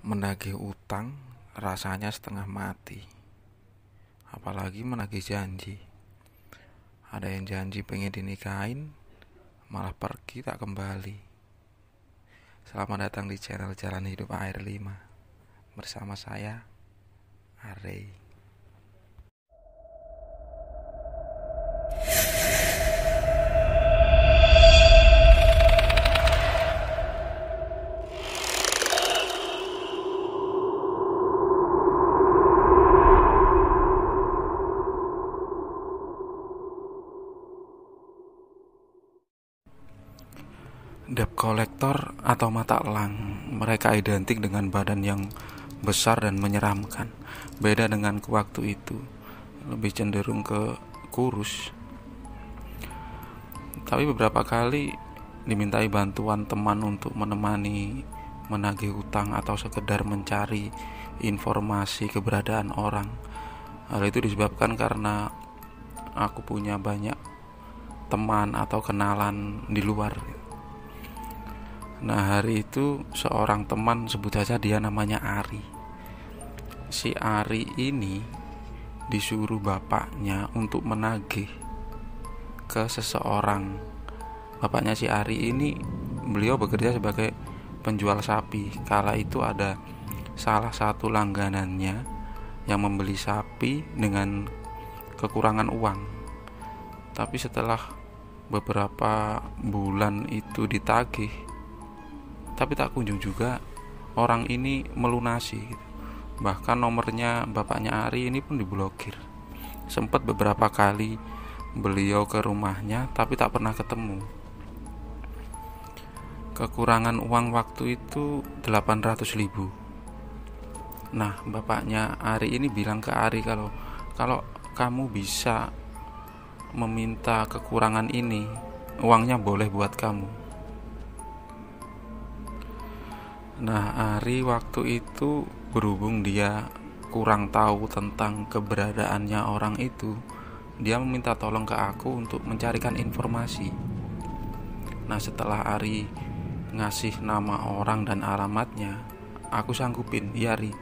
Menagih utang rasanya setengah mati. Apalagi menagih janji. Ada yang janji pengen dinikahin, malah pergi tak kembali. Selamat datang di channel Jalan Hidup AR5. Bersama saya, Arey. Debt collector atau mata elang, mereka identik dengan badan yang besar dan menyeramkan. Beda dengan waktu itu, lebih cenderung ke kurus. Tapi beberapa kali dimintai bantuan teman untuk menemani menagih utang atau sekedar mencari informasi keberadaan orang. Hal itu disebabkan karena aku punya banyak teman atau kenalan di luar. Nah, hari itu seorang teman, sebut saja dia namanya Ari. Si Ari ini disuruh bapaknya untuk menagih ke seseorang. Bapaknya si Ari ini, beliau bekerja sebagai penjual sapi. Kala itu ada salah satu langganannya yang membeli sapi dengan kekurangan uang. Tapi setelah beberapa bulan itu ditagih, tapi tak kunjung juga orang ini melunasi gitu. Bahkan nomornya bapaknya Ari ini pun diblokir. Sempat beberapa kali beliau ke rumahnya, tapi tak pernah ketemu. Kekurangan uang waktu itu 800.000. Nah, bapaknya Ari ini bilang ke Ari kalau kamu bisa meminta kekurangan ini, uangnya boleh buat kamu. Nah, Ari waktu itu berhubung dia kurang tahu tentang keberadaannya orang itu, dia meminta tolong ke aku untuk mencarikan informasi. Nah, setelah Ari ngasih nama orang dan alamatnya, aku sanggupin, "Ya Ari,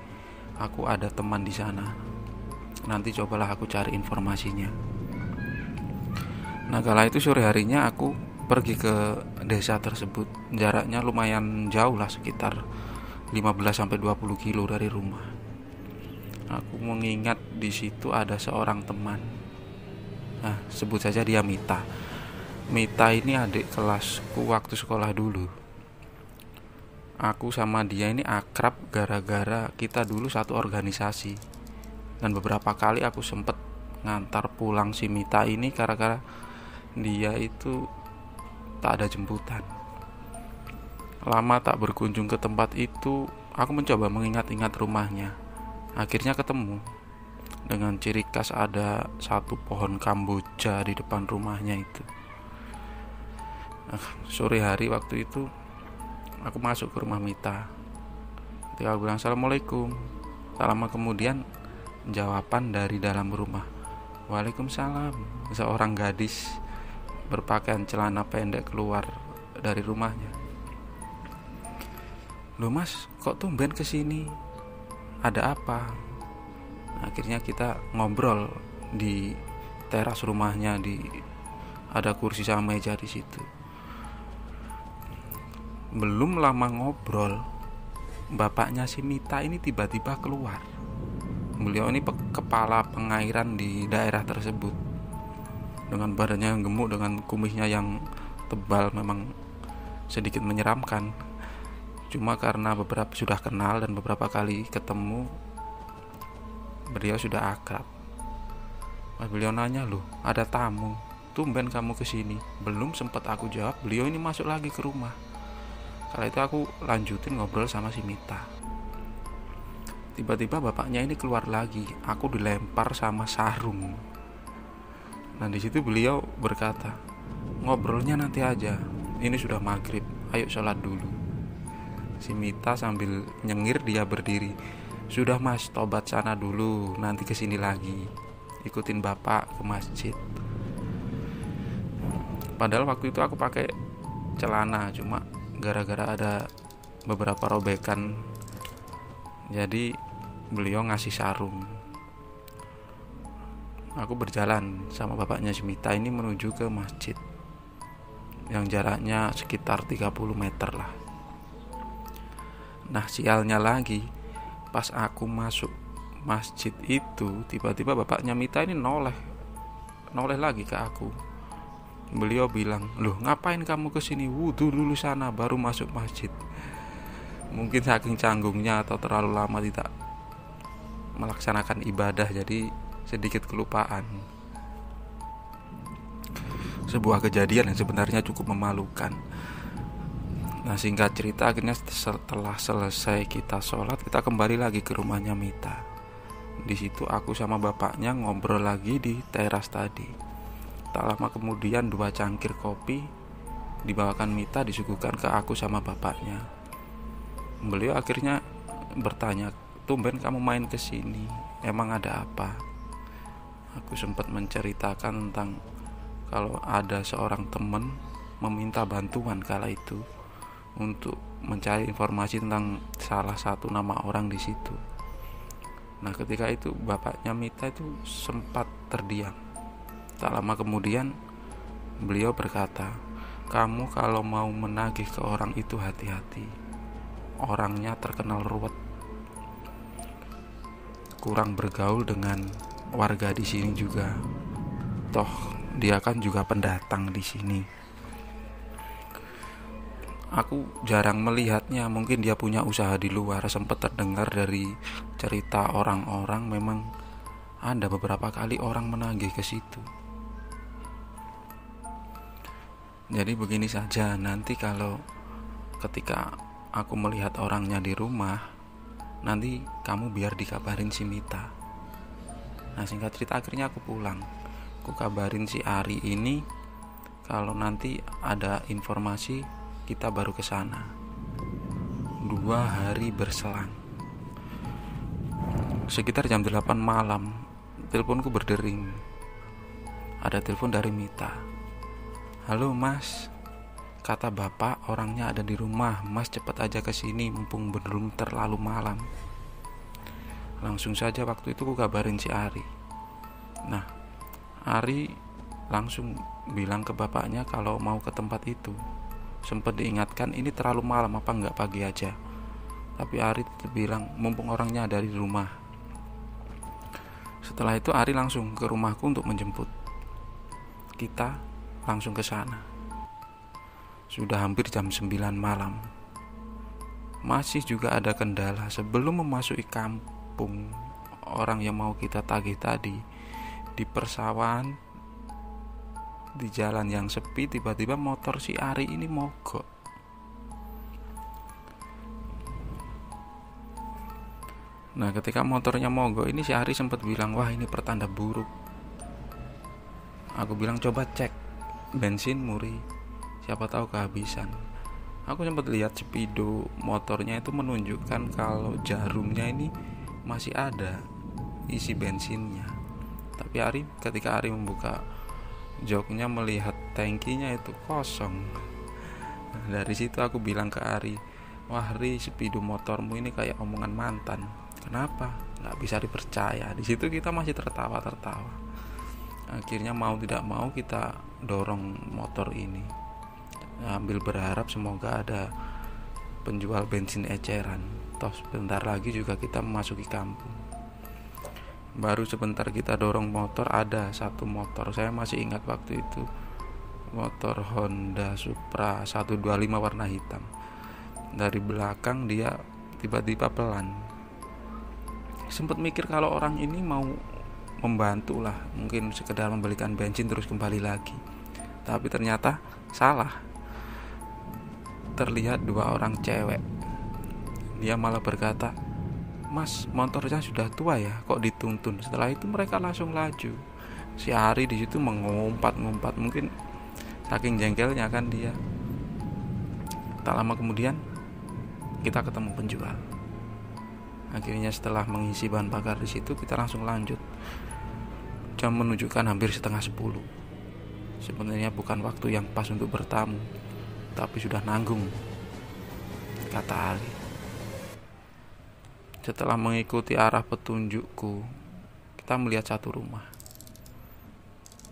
aku ada teman di sana. Nanti cobalah aku cari informasinya." Nah, kala itu sore harinya aku pergi ke desa tersebut. Jaraknya lumayan jauh lah, sekitar 15-20 kilo dari rumah. Aku mengingat di situ ada seorang teman. Nah, sebut saja dia Mita. Mita ini adik kelasku waktu sekolah dulu. Aku sama dia ini akrab gara-gara kita dulu satu organisasi. Dan beberapa kali aku sempet ngantar pulang si Mita ini gara-gara dia itu tak ada jemputan. Lama tak berkunjung ke tempat itu, aku mencoba mengingat-ingat rumahnya. Akhirnya ketemu. Dengan ciri khas ada satu pohon kamboja di depan rumahnya itu. Sore hari waktu itu, aku masuk ke rumah Mita. Ketika aku bilang "Assalamualaikum", tak lama kemudian jawaban dari dalam rumah, "Waalaikumsalam." Seorang gadis berpakaian celana pendek keluar dari rumahnya. "Loh Mas, kok tumben kesini? Ada apa?" Akhirnya kita ngobrol di teras rumahnya, ada kursi sama meja di situ. Belum lama ngobrol, bapaknya si Mita ini tiba-tiba keluar. Beliau ini kepala pengairan di daerah tersebut. Dengan badannya yang gemuk, dengan kumisnya yang tebal, memang sedikit menyeramkan. Cuma karena beberapa sudah kenal dan beberapa kali ketemu, beliau sudah akrab. Beliau nanya, "Loh, ada tamu, tumben kamu kesini?" Belum sempat aku jawab, beliau ini masuk lagi ke rumah. Kala itu aku lanjutin ngobrol sama si Mita. Tiba-tiba bapaknya ini keluar lagi. Aku dilempar sama sarung. Nah, di situ beliau berkata, "Ngobrolnya nanti aja. Ini sudah maghrib. Ayo sholat dulu." Si Mita sambil nyengir dia berdiri. "Sudah Mas, tobat sana dulu. Nanti kesini lagi. Ikutin bapak ke masjid." Padahal waktu itu aku pakai celana, cuma gara-gara ada beberapa robekan Jadi beliau ngasih sarung. Aku berjalan sama bapaknya si Mita ini menuju ke masjid yang jaraknya sekitar 30 meter lah. Nah, sialnya lagi, pas aku masuk masjid itu, tiba-tiba bapaknya Mita ini noleh lagi ke aku. Beliau bilang, "Loh, ngapain kamu kesini? Wudhu dulu sana baru masuk masjid." Mungkin saking canggungnya atau terlalu lama tidak melaksanakan ibadah, jadi sedikit kelupaan. Sebuah kejadian yang sebenarnya cukup memalukan. Nah, singkat cerita, akhirnya setelah selesai kita sholat, kita kembali lagi ke rumahnya Mita. Di situ aku sama bapaknya ngobrol lagi di teras tadi. Tak lama kemudian 2 cangkir kopi dibawakan Mita disuguhkan ke aku sama bapaknya. Beliau akhirnya bertanya, "Tumben kamu main ke sini, emang ada apa?" Aku sempat menceritakan tentang kalau ada seorang teman meminta bantuan kala itu untuk mencari informasi tentang salah satu nama orang di situ. Nah, ketika itu bapaknya Mita itu sempat terdiam. Tak lama kemudian beliau berkata, "Kamu kalau mau menagih ke orang itu hati-hati. Orangnya terkenal ruwet. Kurang bergaul dengan warga di sini juga. Toh dia kan juga pendatang di sini." Aku jarang melihatnya, mungkin dia punya usaha di luar. Sempat terdengar dari cerita orang-orang memang ada beberapa kali orang menagih ke situ. Jadi begini saja, nanti kalau ketika aku melihat orangnya di rumah, nanti kamu biar dikabarin si Mita. Nah, singkat cerita akhirnya aku pulang. Aku kabarin si Ari ini kalau nanti ada informasi kita baru ke sana. 2 hari berselang. Sekitar jam 8 malam, teleponku berdering. Ada telepon dari Mita. "Halo Mas, kata bapak orangnya ada di rumah. Mas cepat aja ke sini mumpung belum terlalu malam." Langsung saja waktu itu ku kabarin si Ari. Nah, Ari langsung bilang ke bapaknya kalau mau ke tempat itu. Sempat diingatkan ini terlalu malam, apa enggak pagi aja. Tapi Ari tetap bilang mumpung orangnya ada di rumah. Setelah itu Ari langsung ke rumahku untuk menjemput. Kita langsung ke sana. Sudah hampir jam 9 malam. Masih juga ada kendala. Sebelum memasuki kampung orang yang mau kita tagih tadi, di persawahan, di jalan yang sepi, tiba-tiba motor si Ari ini mogok. Nah, ketika motornya mogok ini si Ari sempat bilang, "Wah, ini pertanda buruk." Aku bilang, "Coba cek bensin Muri, siapa tahu kehabisan." Aku sempat lihat speedo motornya itu menunjukkan kalau jarumnya ini masih ada isi bensinnya. Tapi ketika Ari membuka joknya melihat tangkinya itu kosong. Dari situ aku bilang ke Ari, "Wah Ri, speedo motormu ini kayak omongan mantan." "Kenapa?" "Nggak bisa dipercaya." Di situ kita masih tertawa-tertawa. Akhirnya mau tidak mau kita dorong motor ini, ambil berharap semoga ada penjual bensin eceran. Toh sebentar lagi juga kita memasuki kampung. Baru sebentar kita dorong motor, ada satu motor, saya masih ingat waktu itu, motor Honda Supra 125 warna hitam. Dari belakang dia tiba-tiba pelan. Sempat mikir kalau orang ini mau membantu lah, mungkin sekedar membelikan bensin terus kembali lagi. Tapi ternyata salah. Terlihat 2 orang cewek. Dia malah berkata, "Mas, motornya sudah tua ya, kok dituntun?" Setelah itu mereka langsung laju. Si Ari di situ mengumpat-ngumpat, mungkin saking jengkelnya kan dia. Tak lama kemudian kita ketemu penjual. Akhirnya setelah mengisi bahan bakar di situ, kita langsung lanjut. Jam menunjukkan hampir setengah 10. Sebenarnya bukan waktu yang pas untuk bertamu, tapi sudah nanggung, kata Ali. Setelah mengikuti arah petunjukku, kita melihat satu rumah.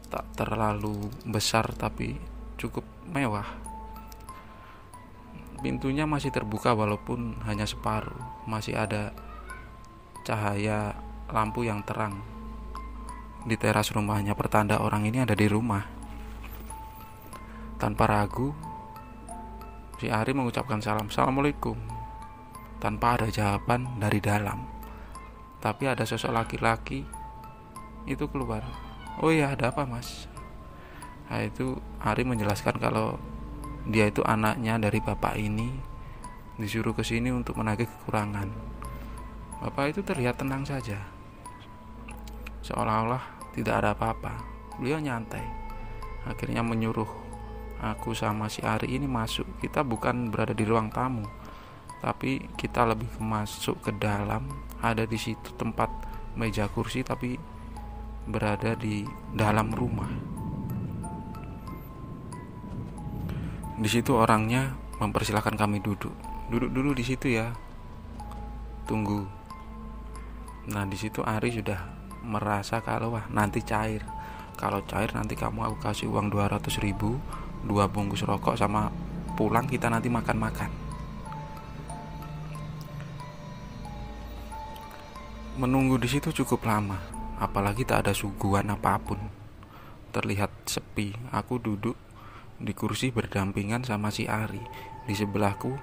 Tak terlalu besar tapi cukup mewah. Pintunya masih terbuka walaupun hanya separuh. Masih ada cahaya lampu yang terang di teras rumahnya, pertanda orang ini ada di rumah. Tanpa ragu, si Ari mengucapkan salam, "Assalamualaikum." Tanpa ada jawaban dari dalam. Tapi ada sosok laki-laki itu keluar. "Oh iya, ada apa mas?" Nah, itu Ari menjelaskan kalau dia itu anaknya dari bapak ini, disuruh ke sini untuk menagih kekurangan. Bapak itu terlihat tenang saja, seolah-olah tidak ada apa-apa. Beliau nyantai. Akhirnya menyuruh aku sama si Ari ini masuk. Kita bukan berada di ruang tamu, tapi kita lebih masuk ke dalam. Ada di situ tempat meja kursi, tapi berada di dalam rumah. Di situ orangnya mempersilahkan kami duduk. "Duduk dulu di situ ya. Tunggu." Nah, di situ Ari sudah merasa kalau nanti cair. Kalau cair nanti kamu aku kasih uang 200.000, 2 bungkus rokok, sama pulang kita nanti makan-makan. Menunggu di situ cukup lama, apalagi tak ada suguhan apapun. Terlihat sepi. Aku duduk di kursi berdampingan sama si Ari. Di sebelahku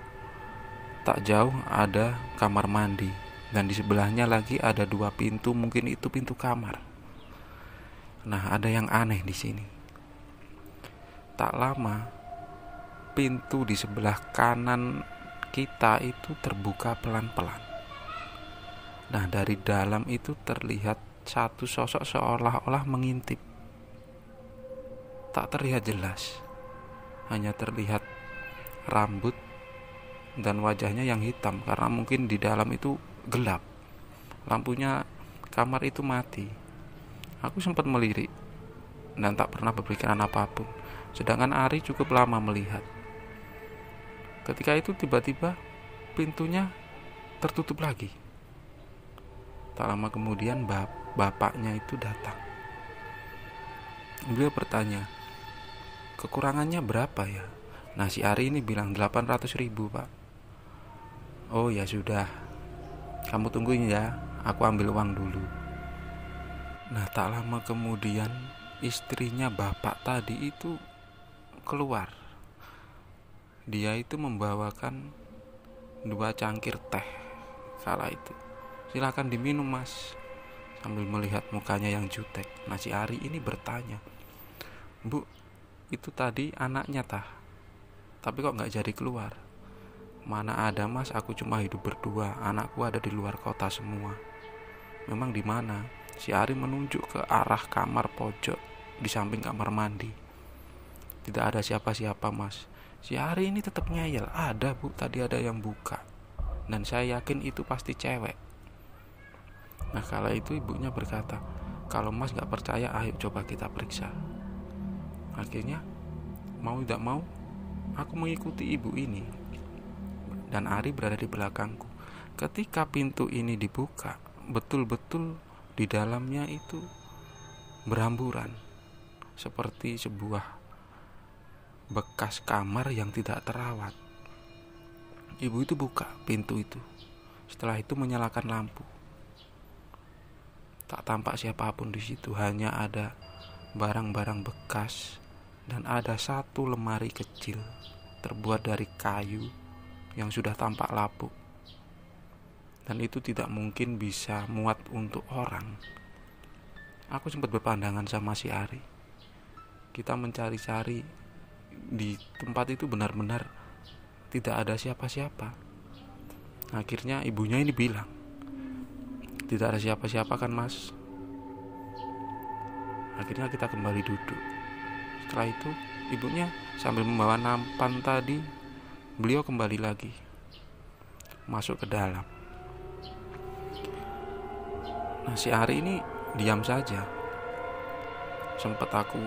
tak jauh ada kamar mandi, dan di sebelahnya lagi ada 2 pintu, mungkin itu pintu kamar. Nah, ada yang aneh di sini. Tak lama, pintu di sebelah kanan kita itu terbuka pelan-pelan. Nah, dari dalam itu terlihat satu sosok seolah-olah mengintip. Tak terlihat jelas, hanya terlihat rambut dan wajahnya yang hitam, karena mungkin di dalam itu gelap. Lampunya kamar itu mati. Aku sempat melirik dan tak pernah berpikiran apapun. Sedangkan Ari cukup lama melihat. Ketika itu tiba-tiba pintunya tertutup lagi. Tak lama kemudian bapaknya itu datang. Beliau bertanya, "Kekurangannya berapa ya?" Nah, si Ari ini bilang 800.000 pak. "Oh ya sudah, kamu tungguin ya, aku ambil uang dulu." Nah, tak lama kemudian istrinya bapak tadi itu keluar. Dia itu membawakan 2 cangkir teh kala itu. "Silakan diminum mas," sambil melihat mukanya yang jutek. Nah, si Ari ini bertanya, "Bu, itu tadi anaknya tah, tapi kok gak jadi keluar?" "Mana ada mas, aku cuma hidup berdua, anakku ada di luar kota semua." "Memang di mana?" Si Ari menunjuk ke arah kamar pojok di samping kamar mandi. "Tidak ada siapa-siapa mas." Si Ari ini tetap ngeyel, "Ada bu, tadi ada yang buka, dan saya yakin itu pasti cewek." Nah, kala itu ibunya berkata, "Kalau mas gak percaya, ayo coba kita periksa." Akhirnya mau tidak mau aku mengikuti ibu ini, dan Ari berada di belakangku. Ketika pintu ini dibuka, betul-betul di dalamnya itu berhamburan, seperti sebuah bekas kamar yang tidak terawat. Ibu itu buka pintu itu. Setelah itu menyalakan lampu. Tak tampak siapapun di situ, hanya ada barang-barang bekas dan ada satu lemari kecil terbuat dari kayu yang sudah tampak lapuk. Dan itu tidak mungkin bisa muat untuk orang. Aku sempat berpandangan sama si Ari. Kita mencari-cari di tempat itu, benar-benar tidak ada siapa-siapa. Akhirnya ibunya ini bilang, "Tidak ada siapa-siapa kan mas?" Akhirnya kita kembali duduk. Setelah itu ibunya sambil membawa nampan tadi, beliau kembali lagi masuk ke dalam. Nah, si Ari ini diam saja. Sempat aku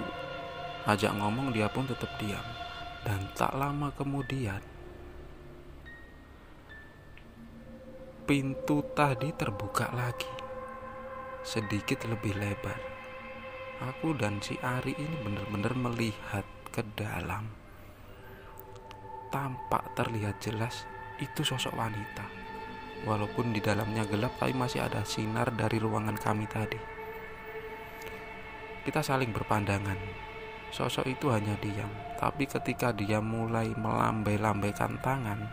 ajak ngomong, dia pun tetap diam. Dan tak lama kemudian pintu tadi terbuka lagi, sedikit lebih lebar. Aku dan si Ari ini benar-benar melihat ke dalam. Tampak terlihat jelas itu sosok wanita. Walaupun di dalamnya gelap, tapi masih ada sinar dari ruangan kami tadi. Kita saling berpandangan. Sosok itu hanya diam, tapi ketika dia mulai melambai-lambaikan tangan,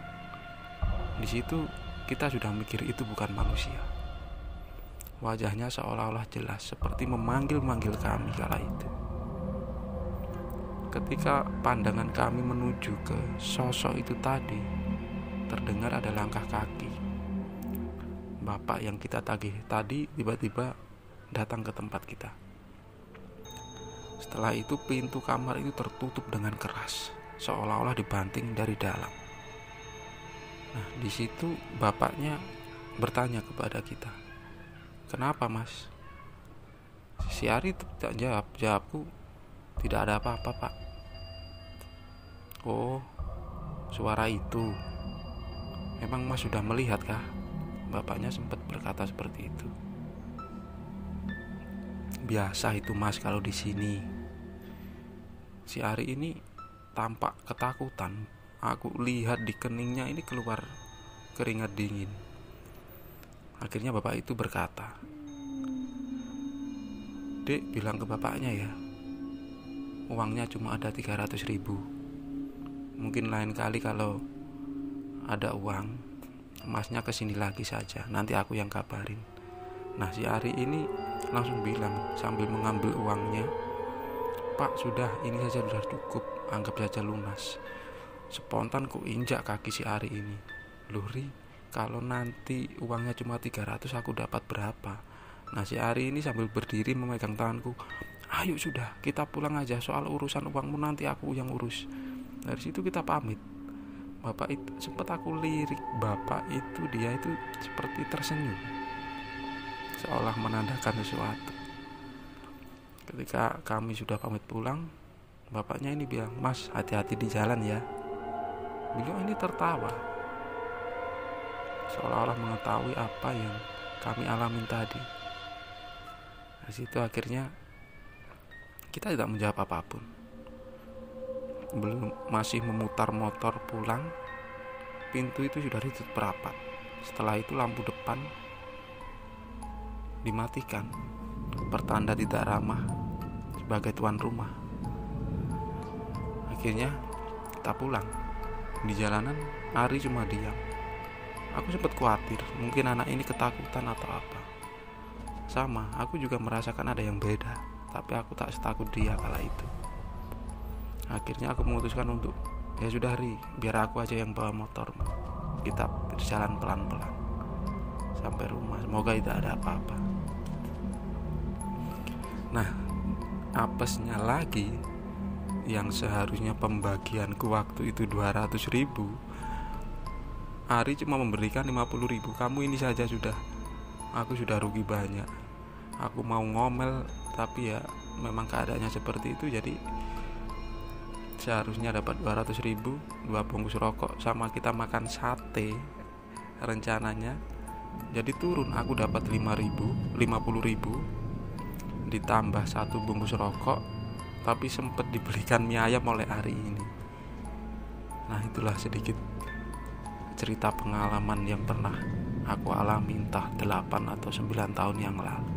di situ kita sudah mikir itu bukan manusia. Wajahnya seolah-olah jelas, seperti memanggil-manggil kami kala itu. Ketika pandangan kami menuju ke sosok itu tadi, terdengar ada langkah kaki. Bapak yang kita tagih tadi tiba-tiba datang ke tempat kita. Setelah itu pintu kamar itu tertutup dengan keras, seolah-olah dibanting dari dalam. Nah, di situ bapaknya bertanya kepada kita, "Kenapa, Mas?" Si Ari tidak jawabku, "Tidak ada apa-apa, Pak." "Oh, suara itu. Memang Mas sudah melihat kah?" Bapaknya sempat berkata seperti itu. "Biasa itu, Mas, kalau di sini." Si Ari ini tampak ketakutan. Aku lihat di keningnya ini keluar keringat dingin. Akhirnya bapak itu berkata, "Dek, bilang ke bapaknya ya, uangnya cuma ada 300.000. Mungkin lain kali kalau ada uang, Masnya kesini lagi saja, nanti aku yang kabarin." Nah, si Ari ini langsung bilang sambil mengambil uangnya, "Pak, sudah, ini saja sudah cukup, anggap saja lunas." Spontan ku injak kaki si Ari ini. "Loh, Ri, kalau nanti uangnya cuma 300, aku dapat berapa?" Nah, si Ari ini sambil berdiri memegang tanganku, "Ayo sudah, kita pulang aja, soal urusan uangmu nanti aku yang urus." Dari situ kita pamit. Bapak itu sempat aku lirik, bapak itu dia itu seperti tersenyum, seolah menandakan sesuatu. Ketika kami sudah pamit pulang, bapaknya ini bilang, "Mas, hati-hati di jalan ya." Beliau ini tertawa, seolah-olah mengetahui apa yang kami alamin tadi. Dari situ akhirnya kita tidak menjawab apapun. Masih memutar motor pulang, pintu itu sudah ditutup rapat. Setelah itu lampu depan dimatikan, pertanda tidak ramah sebagai tuan rumah. Akhirnya kita pulang. Di jalanan Ari cuma diam. Aku sempat khawatir, mungkin anak ini ketakutan atau apa. Sama, aku juga merasakan ada yang beda, tapi aku tak setakut dia kala itu. Akhirnya aku memutuskan untuk, "Ya sudah, Ri, biar aku aja yang bawa motormu. Kita berjalan pelan-pelan sampai rumah, semoga tidak ada apa-apa." Nah, apesnya lagi, yang seharusnya pembagianku waktu itu 200.000, Ari cuma memberikan 50.000. "Kamu ini saja sudah, aku sudah rugi banyak." Aku mau ngomel, tapi ya memang keadaannya seperti itu. Jadi seharusnya dapat 200.000, 2 bungkus rokok, sama kita makan sate rencananya. Jadi turun, aku dapat 50.000 ditambah 1 bungkus rokok, tapi sempat dibelikan mie ayam oleh Ari ini. Nah, itulah sedikit cerita pengalaman yang pernah aku alami entah 8 atau 9 tahun yang lalu.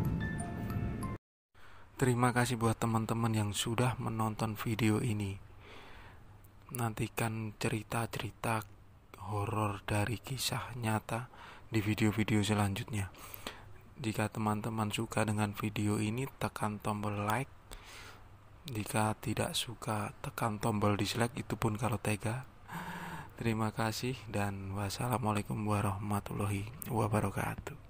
Terima kasih buat teman-teman yang sudah menonton video ini. Nantikan cerita-cerita horor dari kisah nyata di video-video selanjutnya. Jika teman-teman suka dengan video ini, tekan tombol like. Jika tidak suka, tekan tombol dislike, itu pun kalau tega. Terima kasih dan wassalamualaikum warahmatullahi wabarakatuh.